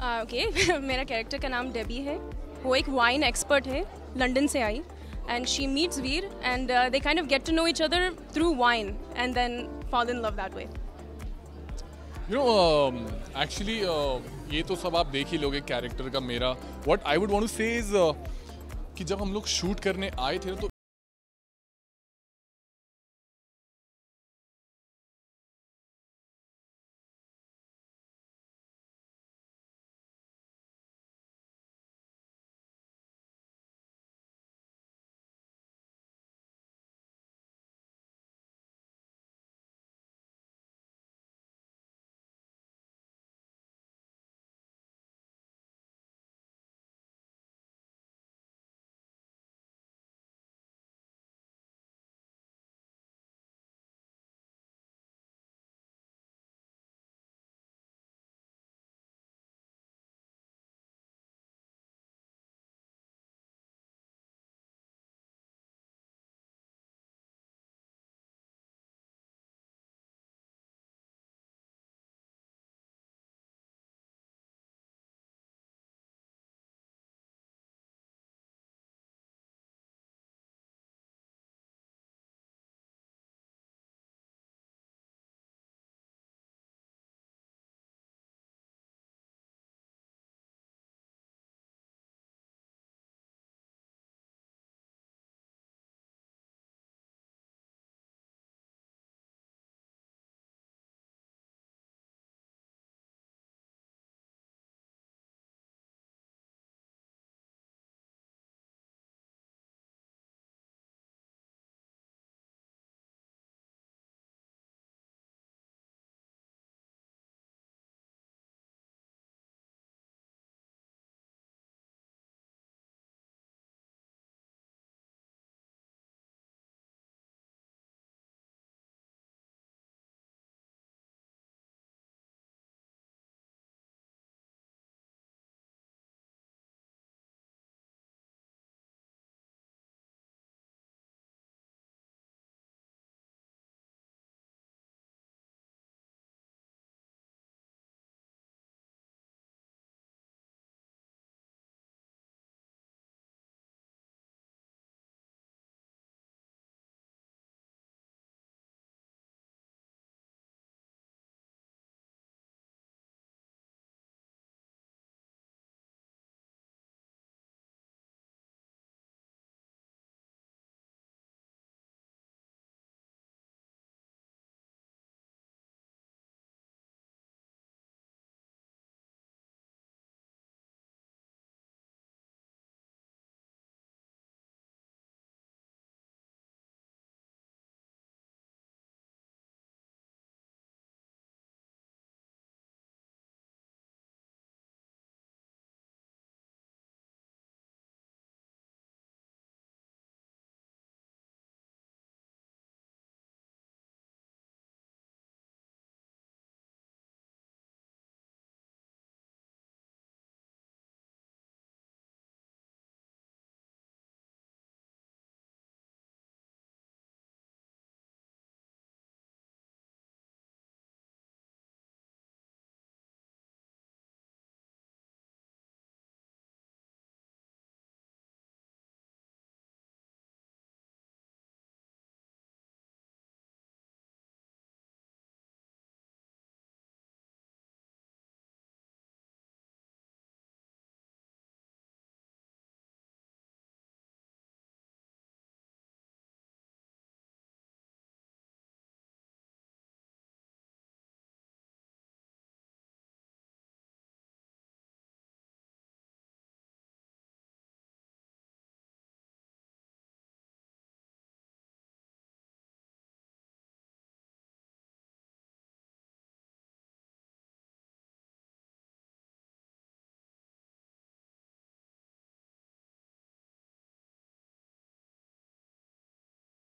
Okay मेरा character का नाम डेबी है. वो एक वाइन एक्सपर्ट है, लंदन से आई. And she meets Veer, and they kind of get to know each other through wine, and then fall in love that way. Actually, ये तो सब आप देख ही लोगे कैरेक्टर का. मेरा what I would want to say is कि जब हम लोग शूट करने आए थे तो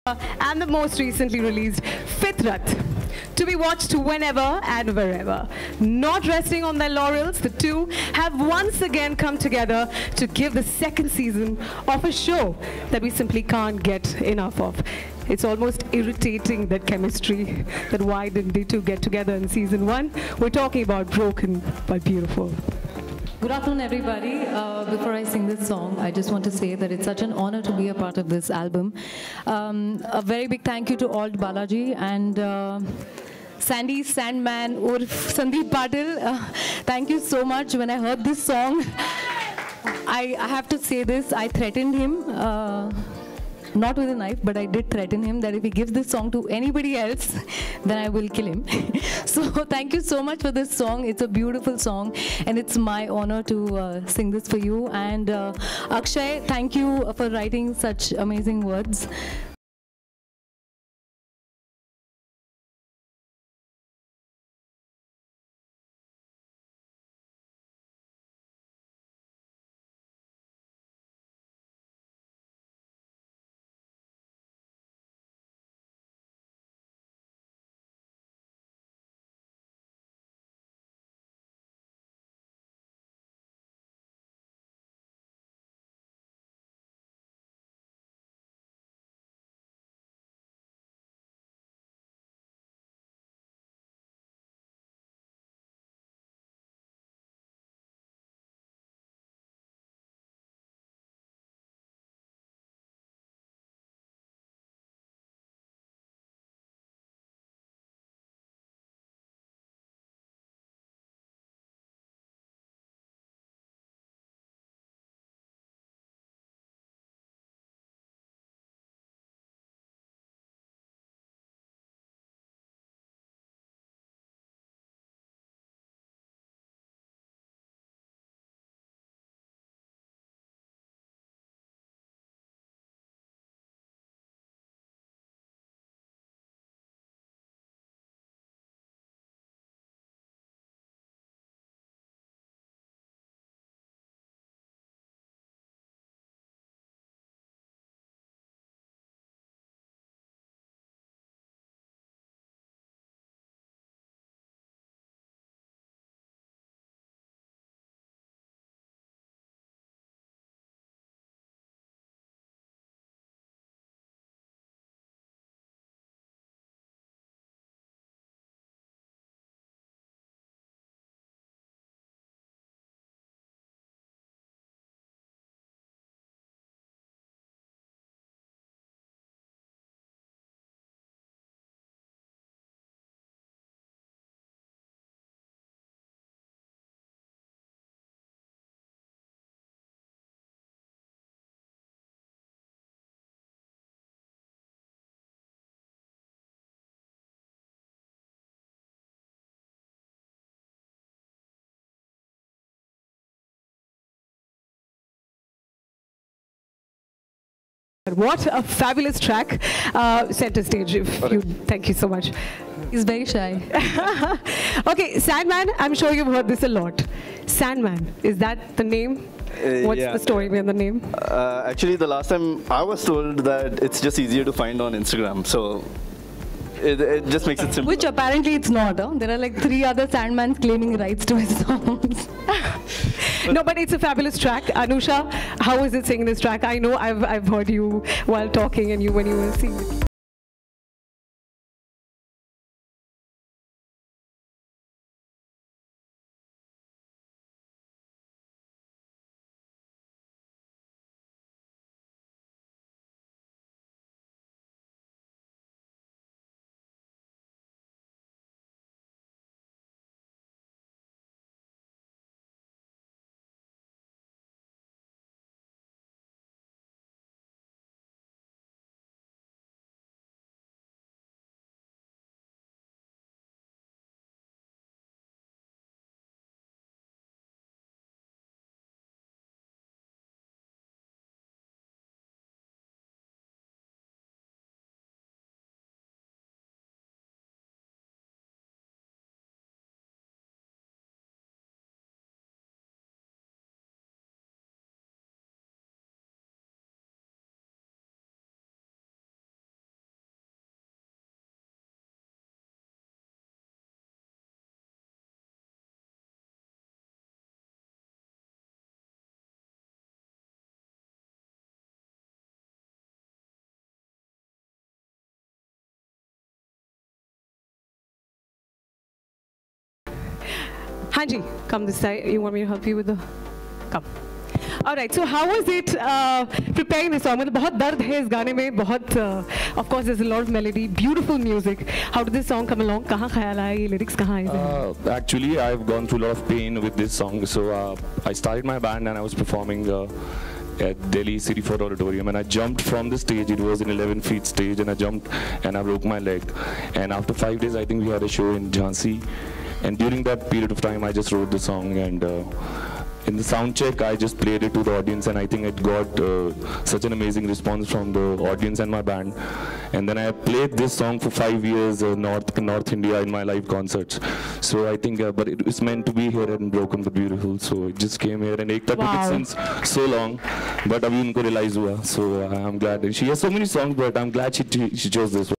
And the most recently released Fitrat, to be watched whenever and wherever. Not resting on their laurels, the two have once again come together to give the second season of a show that we simply can't get enough of. It's almost irritating, that chemistry, that why didn't they two get together in season 1? We're talking about Broken but Beautiful. Good afternoon, everybody. Before I sing this song, I just want to say that it's such an honor to be a part of this album. A very big thank you to Alt Balaji and Sandy Sandman Urf Sandeep Patil. Thank you so much. When I heard this song, I have to say this, I threatened him. Not with a knife, but I did threaten him that if he gives this song to anybody else, then I will kill him. So thank you so much for this song. It's a beautiful song, and it's my honor to sing this for you. And Akshay, thank you for writing such amazing words. What a fabulous track. Center stage, thank you so much. He's very shy. Okay, Sandman, I'm sure you've heard this a lot. Sandman, is that the name? What's Yeah. the story behind the name? Actually, the last time I was told that it's just easier to find on Instagram, so it just makes it simple. Which apparently it's not. Huh? There are like 3 other Sandmans claiming rights to his songs. No, but it's a fabulous track. Anusha, how is it singing this track? I know I've heard you while talking and when you were singing. Hanji, come this side. You want me to help you with the? Come. All right. So how was it preparing this song? मतलब बहुत दर्द है इस गाने में, बहुत of course there's a lot of melody, beautiful music. How did this song come along? कहाँ ख्याल आया ये lyrics कहाँ आए? Actually, I've gone through a lot of pain with this song. So I started my band and I was performing at Delhi City Fort Auditorium, and I jumped from the stage. It was an 11 feet stage, and I jumped and I broke my leg. And after 5 days, I think we had a show in Jhansi. And during that period of time, I just wrote the song, and in the sound check, I just played it to the audience, and I think it got such an amazing response from the audience and my band. And then I played this song for 5 years North India in my live concerts. So I think, but it was meant to be here in Broken but Beautiful. So it just came here, and Ekta took it since so long, but abhi unko realize hua. So I'm glad. She has so many songs, but I'm glad she chose this one.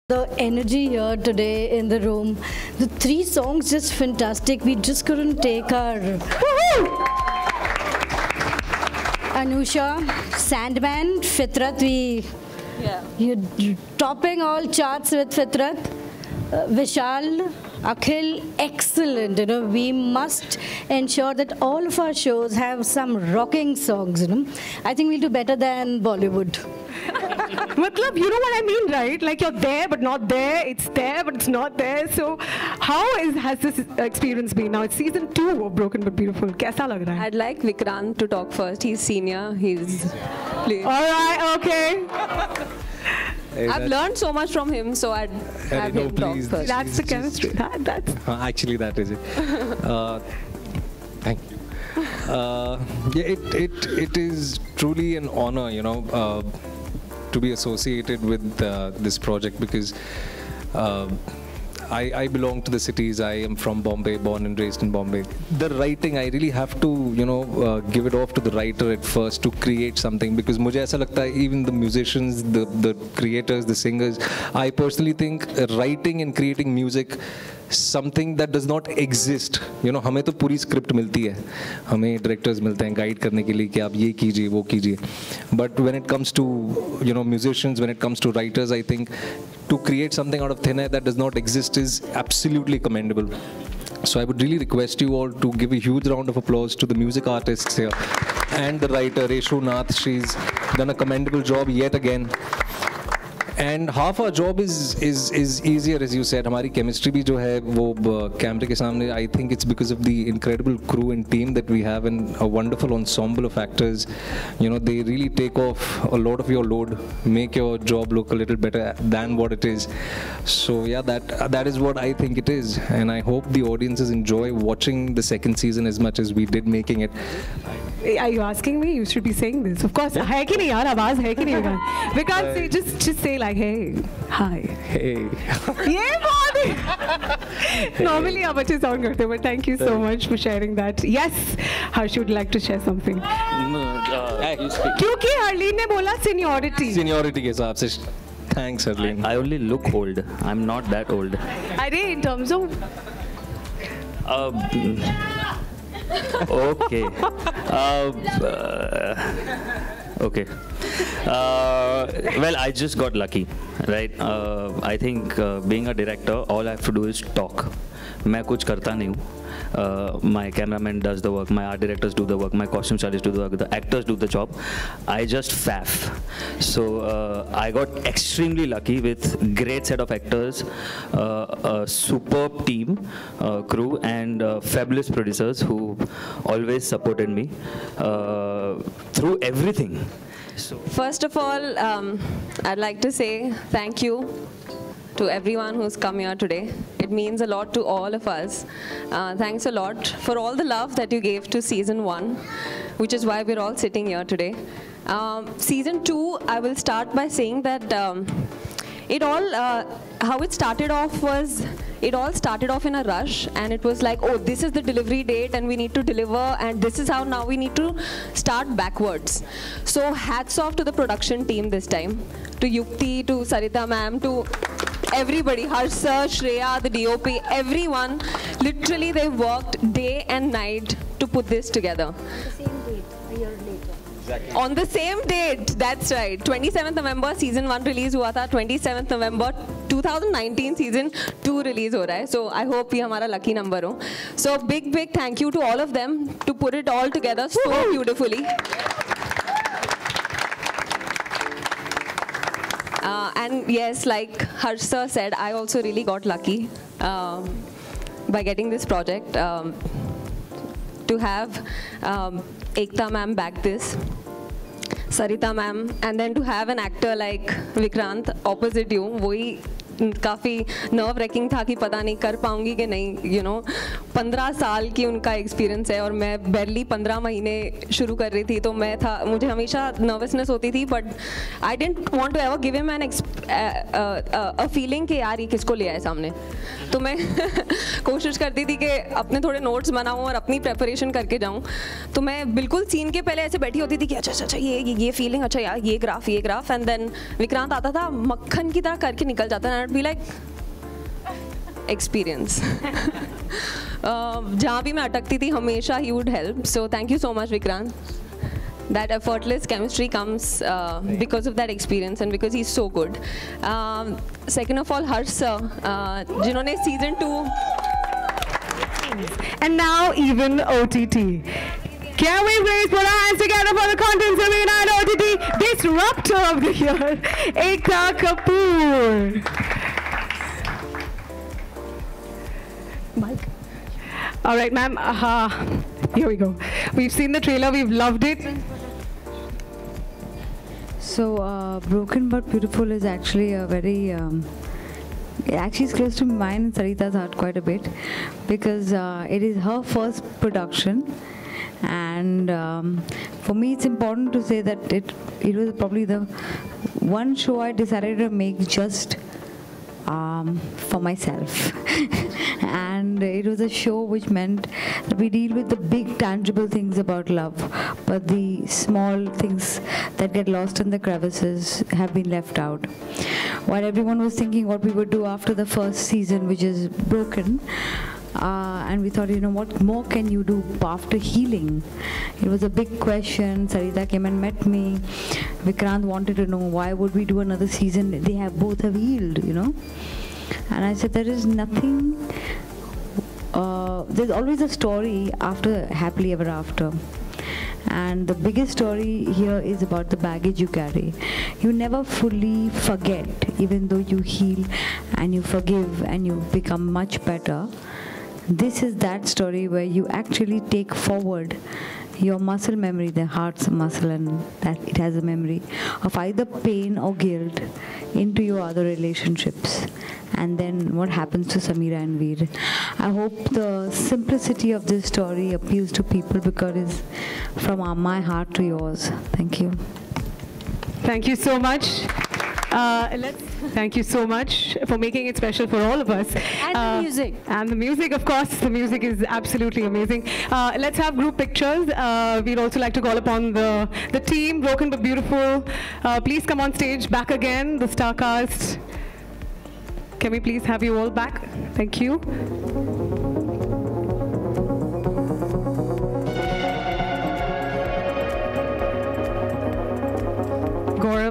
The energy here today in the room, the 3 songs just fantastic. We just couldn't take our Anusha, Sandman, Fitrat. You're topping all charts with Fitrat. Vishal, Akhil, excellent. We must ensure that all of our shows have some rocking songs. I think we'll do better than Bollywood. Matlab, you know what I mean, right? Like you're there but not there, it's there but it's not there. So how has this experience been? Now it's season 2 of Broken but Beautiful. Kaisa lag raha hai? I'd like Vikrant to talk first. He's senior. Please. All right, okay. I've learned so much from him, so I'd have him talk first. That's the chemistry. That's actually, that is it. Thank you. It is truly an honor, to be associated with this project, because I belong to the cities. I am from Bombay, born and raised in Bombay. The writing, I really have to, give it off to the writer at first to create something, because मुझे ऐसा लगता है, even the musicians, the creators, the singers, I personally think writing and creating music, something that does not exist. हमें तो पूरी script मिलती है, हमें डायरेक्टर्स मिलते हैं गाइड करने के लिए कि आप ये कीजिए वो कीजिए. But when it comes to musicians, when it comes to writers, I think to create something out of thin air that does not exist is absolutely commendable. So I would really request you all to give a huge round of applause to the music artists here and the writer Eshu Nath. She's done a commendable job yet again. And half our job is easier, as you said. हमारी chemistry भी जो है वो कैमरे के सामने, I think it's because of the incredible crew and team that we have, and a wonderful ensemble of actors. They really take off a lot of your load, make your job look a little better than what it is. So yeah, that is what I think it is, and I hope the audiences enjoy watching the second season as much as we did making it. Are you asking me? You should be saying this. Of course. है कि नहीं यार, आवाज है कि नहीं? We can't say, just say like, hey, hi. Hey. ये बहुत Normally आप अच्छे sound करते हो, but thank you so much for sharing that. Yes, Harsh would like to share something. क्योंकि हरलीन ने बोला seniority. Seniority के हिसाब से. Thanks, Harleen. I only look old. I'm not that old. अरे in terms of. Okay. Okay. Well, I just got lucky, right? I think being a director, all I have to do is talk. मैं कुछ करता नहीं हूँ. My cameraman does the work, my art directors do the work, my costume stylists do the work, the actors do the job. I just faff. So I got extremely lucky with great set of actors, a superb team, crew, and fabulous producers who always supported me through everything. So First of all, I'd like to say thank you to everyone who's come here today. It means a lot to all of us. Thanks a lot for all the love that you gave to season 1, which is why we're all sitting here today. Season 2, I will start by saying that how it started off was, it all started off in a rush, and it was like, oh, this is the delivery date and we need to deliver, and this is how now we need to start backwards. So hats off to the production team this time, to Yukti, to Sarita ma'am, to everybody, Harsha, Shreya, the DOP, everyone. Literally they worked day and night to put this together. On the same date, that's right. 27th November season 1 release हुआ था. 27th November 2019 season 2 release हो रहा है. So I hope ये हमारा lucky number हो. So big thank you to all of them to put it all together so beautifully. And yes, like Harsha said, I also really got lucky by getting this project. To have Ekta ma'am back this, Sarita ma'am, and then to have an actor like Vikrant opposite you, वही काफ़ी nerve racking था कि पता नहीं कर पाऊंगी कि नहीं, you know. 15 साल की उनका एक्सपीरियंस है और मैं barely 15 महीने शुरू कर रही थी, तो मुझे हमेशा नर्वसनेस होती थी, but I didn't want to ever give him an a feeling कि यार ये किसको ले आए सामने. तो मैं कोशिश करती थी कि अपने थोड़े नोट्स बनाऊं और अपनी प्रेपरेशन करके जाऊं. तो मैं बिल्कुल सीन के पहले ऐसे बैठी होती थी कि अच्छा ये फीलिंग, अच्छा यार ये ग्राफ, एंड देन विक्रांत आता था मक्खन की तरह करके निकल जाता था. Be like experience. जहाँ भी मैं अटकती थी हमेशा he would help. So thank you so much Vikrant. That effortless chemistry comes because of that experience and because he's so good. Second of all, Harsh sir, जिन्होंने season 2 and now even OTT. Can we please put our hands together for the Content Arena and OTT Disruptor of the Year, Ekta Kapoor. Mike. All right, ma'am. Here we go. We've seen the trailer. We've loved it. So, Broken But Beautiful is actually a very, it actually is close to mine and Sarita's heart quite a bit, because it is her first production, and for me it's important to say that it was probably the one show I decided to make just for myself. And it was a show which meant that we deal with the big tangible things about love, but the small things that get lost in the crevices have been left out. While everyone was thinking what we would do after the first season, which is Broken, and we thought, you know, what more can you do after healing? It was a big question. Sarita came and met me. Vikrant wanted to know why would we do another season? They both have healed, you know. And I said, there is nothing, there's always a story after Happily Ever After. And the biggest story here is about the baggage you carry. You never fully forget, even though you heal and you forgive and you become much better. This is that story where you actually take forward your muscle memory. The heart's a muscle, and that it has a memory of either pain or guilt into your other relationships. And then what happens to Samira and Veer. I hope the simplicity of this story appeals to people, because it's from my heart to yours. Thank you. Thank you so much. Thank you so much for making it special for all of us. And the music. And the music, of course. The music is absolutely amazing. Let's have group pictures. We'd also like to call upon the team, Broken But Beautiful. Please come on stage back again, the star cast. Can we please have you all back? Thank you.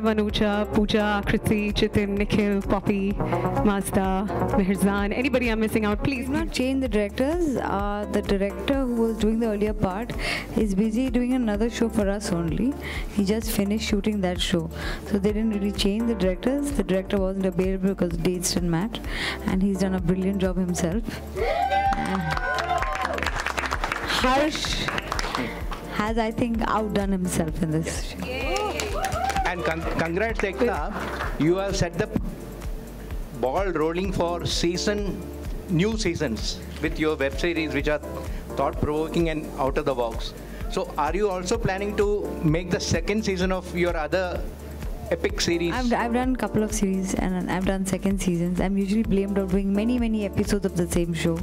Anucha, Pooja, Kriti, Chitin, Nikhil, Poppy, Mazda, Mehrzan. Anybody I'm missing out, please. Not change the directors. The director who was doing the earlier part is busy doing another show for us only. He just finished shooting that show. So they didn't really change the directors. The director wasn't available because dates didn't match. And he's done a brilliant job himself. Harsh has, I think, outdone himself in this show. And congrats, Ekta. You have set the ball rolling for new seasons with your web series, which are thought-provoking and out of the box. So, are you also planning to make the second season of your other epic series? I've done a couple of series and I've done second seasons. I'm usually blamed for doing many episodes of the same show.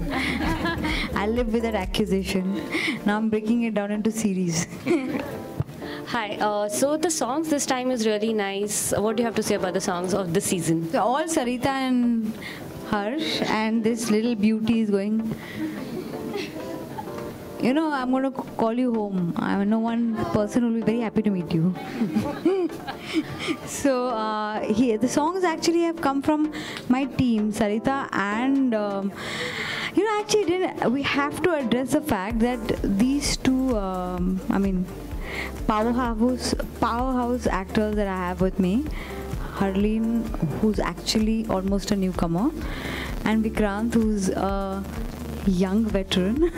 I live with that accusation. Now I'm breaking it down into series. Hi, so the songs this time is really nice. What do you have to say about the songs of this season? So all Sarita and Harsh, and this little beauty is going, you know, I'm going to call you home. I know one person who will be very happy to meet you. So the songs actually have come from my team, Sarita, and you know, actually we have to address the fact that these two, powerhouse actors that I have with me, Harleen, who's actually almost a newcomer, and Vikrant, who's a young veteran.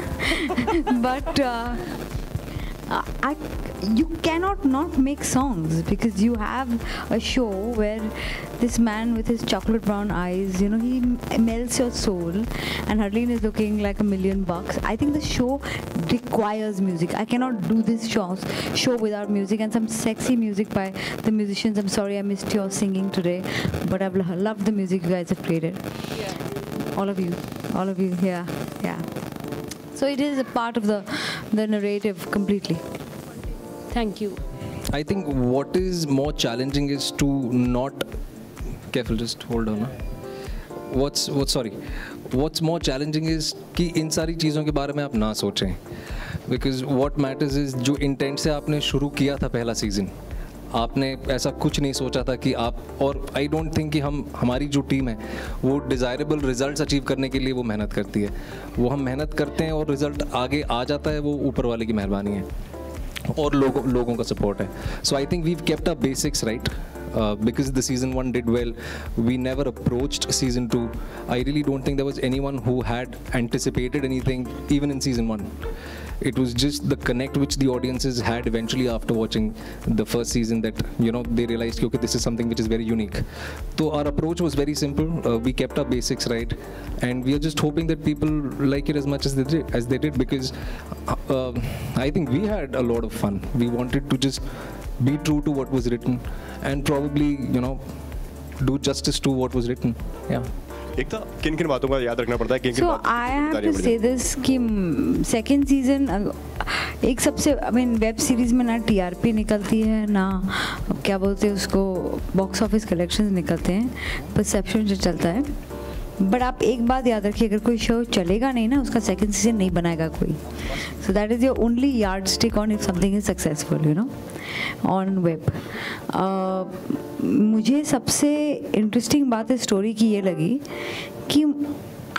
But you cannot not make songs because you have a show where this man with his chocolate brown eyes, you know, he melts your soul, and Harleen is looking like $1,000,000. I think the show requires music. I cannot do this show without music, and some sexy music by the musicians. I'm sorry I missed your singing today, but I've loved the music you guys have created. Yeah. All of you, yeah. So it is a part of the narrative completely. Thank you. I think what is more challenging is to not careful. Just hold on. What's more challenging is कि इन सारी चीज़ों के बारे में आप ना सोचें, because what matters is जो intent से आपने शुरू किया था पहला सीजन, आपने ऐसा कुछ नहीं सोचा था कि आप, और आई डोंट थिंक कि हमारी जो टीम है वो डिज़ायरेबल रिजल्ट्स अचीव करने के लिए वो मेहनत करती है. वो हम मेहनत करते हैं और रिजल्ट आगे आ जाता है, वो ऊपर वाले की मेहरबानी है और लोगों का सपोर्ट है. So I think we've kept a basics right. Because the season 1 did well, we never approached season 2. I really don't think there was anyone who had anticipated anything even in season 1. It was just the connect which the audiences had eventually after watching the first season that, you know, they realized, okay, this is something which is very unique. So our approach was very simple. We kept our basics right, and we are just hoping that people like it as much as they did because I think we had a lot of fun. We wanted to just be true to what was written and probably, you know, do justice to what was written. Yeah. एक तो किन बातों का याद रखना पड़ता है, किन बातों. So I have to say this कि second season एक सबसे, I mean, वेब सीरीज में ना TRP निकलती है ना क्या बोलते हैं उसको, बॉक्स ऑफिस कलेक्शंस निकलते हैं, परसेप्शन जो चलता है. बट आप एक बात याद रखिए, अगर कोई शो चलेगा नहीं ना, उसका सेकंड सीजन नहीं बनाएगा कोई. So that is your only yard stick on if something is successful, you know, on web. मुझे सबसे इंटरेस्टिंग बात इस स्टोरी की ये लगी कि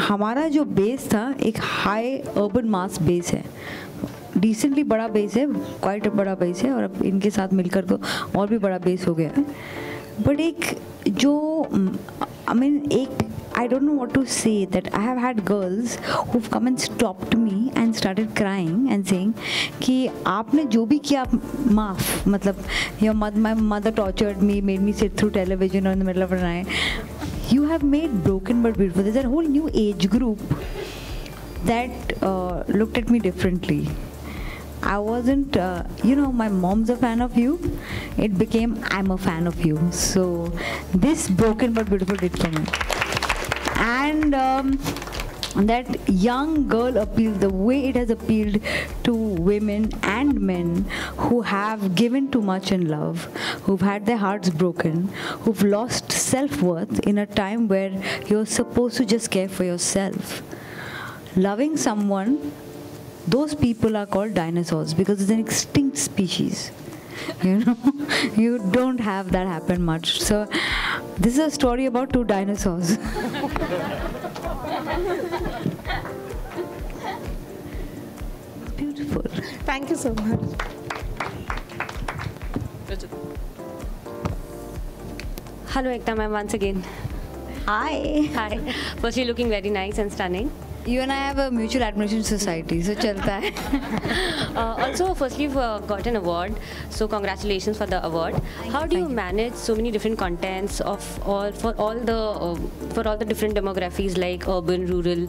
हमारा जो बेस था एक हाई अर्बन मास बेस है, डिसेंटली बड़ा बेस है, क्वाइट बड़ा बेस है, और अब इनके साथ मिलकर तो और भी बड़ा बेस हो गया है. बट एक जो I mean, I don't know what to say, that I have had girls who've come and stopped me and started crying and saying कि आपने जो भी किया माफ, मतलब my mother tortured me, made me sit through television in the middle of the night. You have made Broken But Beautiful. There's a whole new age group that looked at me differently. I wasn't, my mom's a fan of you. It became, I'm a fan of you. So this Broken But Beautiful did for me. And that young girl appeal, the way it has appealed to women and men who have given too much in love, who've had their hearts broken, who've lost self-worth in a time where you're supposed to just care for yourself. Loving someone, those people are called dinosaurs because it's an extinct species. You know, you don't have that happen much. So this is a story about two dinosaurs. Beautiful. Thank you so much. Hello, Ekta ma'am, once again. Hi. Hi. Firstly, looking very nice and stunning. You and I have a mutual admiration society, so chalta hai. Also, firstly, you've got an award, so congratulations for the award. How do you manage so many different contents for all the different demographies like urban, rural?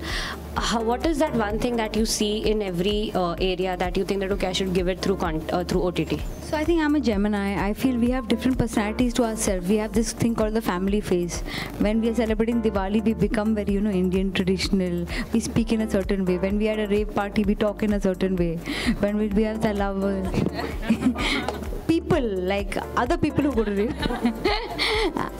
What is that one thing that you see in every area that you think that okay, I should give it through OTT? So I think I'm a Gemini. I feel we have different personalities to ourselves. We have this thing called the family phase. When we are celebrating Diwali, we become very, Indian traditional. We speak in a certain way. When we are at a rave party, we talk in a certain way. When we are the lovers, people, like other people who go to rave.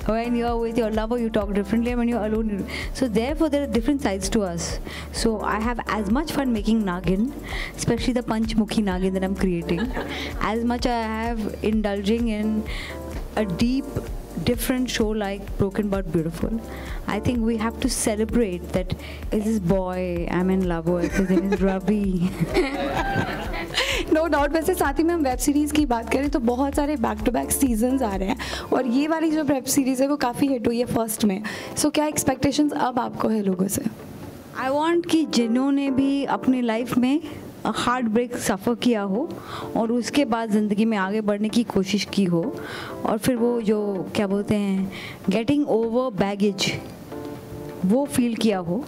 When you're with your lover, you talk differently. When you're alone, so therefore there are different sides to us. So I have as much fun making Nagin, especially the Panchmukhi Nagin that I'm creating, as much I have indulging in a deep, different show like Broken But Beautiful. I think we have to celebrate that is this boy, I'm in love with, his name is Ravi. No doubt. वैसे साथ ही में हम web series की बात करें तो बहुत सारे बैक टू बैक सीजन्स आ रहे हैं और ये वाली जो वेब सीरीज़ है वो काफ़ी हिट हुई है फर्स्ट में. सो क्या एक्सपेक्टेशंस अब आपको है लोगों से? आई वांट कि जिन्होंने भी अपनी लाइफ में हार्ट ब्रेक सफ़र किया हो और उसके बाद ज़िंदगी में आगे बढ़ने की कोशिश की हो और फिर वो जो क्या बोलते हैं गेटिंग ओवर बैगेज वो फील किया हो,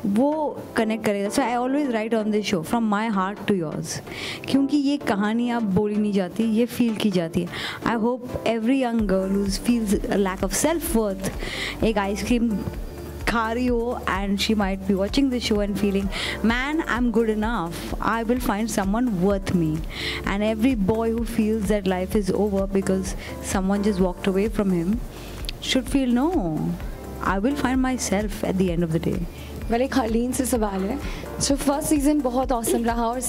वो कनेक्ट करेगा. So I always write on this show from my heart to yours, क्योंकि ये कहानी अब बोली नहीं जाती, ये फील की जाती है. I hope every young girl who feels lack of self worth एक आइसक्रीम खा रही हो and she might be watching the show and feeling, man, I'm good enough, I will find someone worth me. And every boy who feels that life is over because someone just walked away from him should feel, no, I will find myself at the end of the day. Well एक हरलीन से सवाल है. So first season बहुत awesome रहा और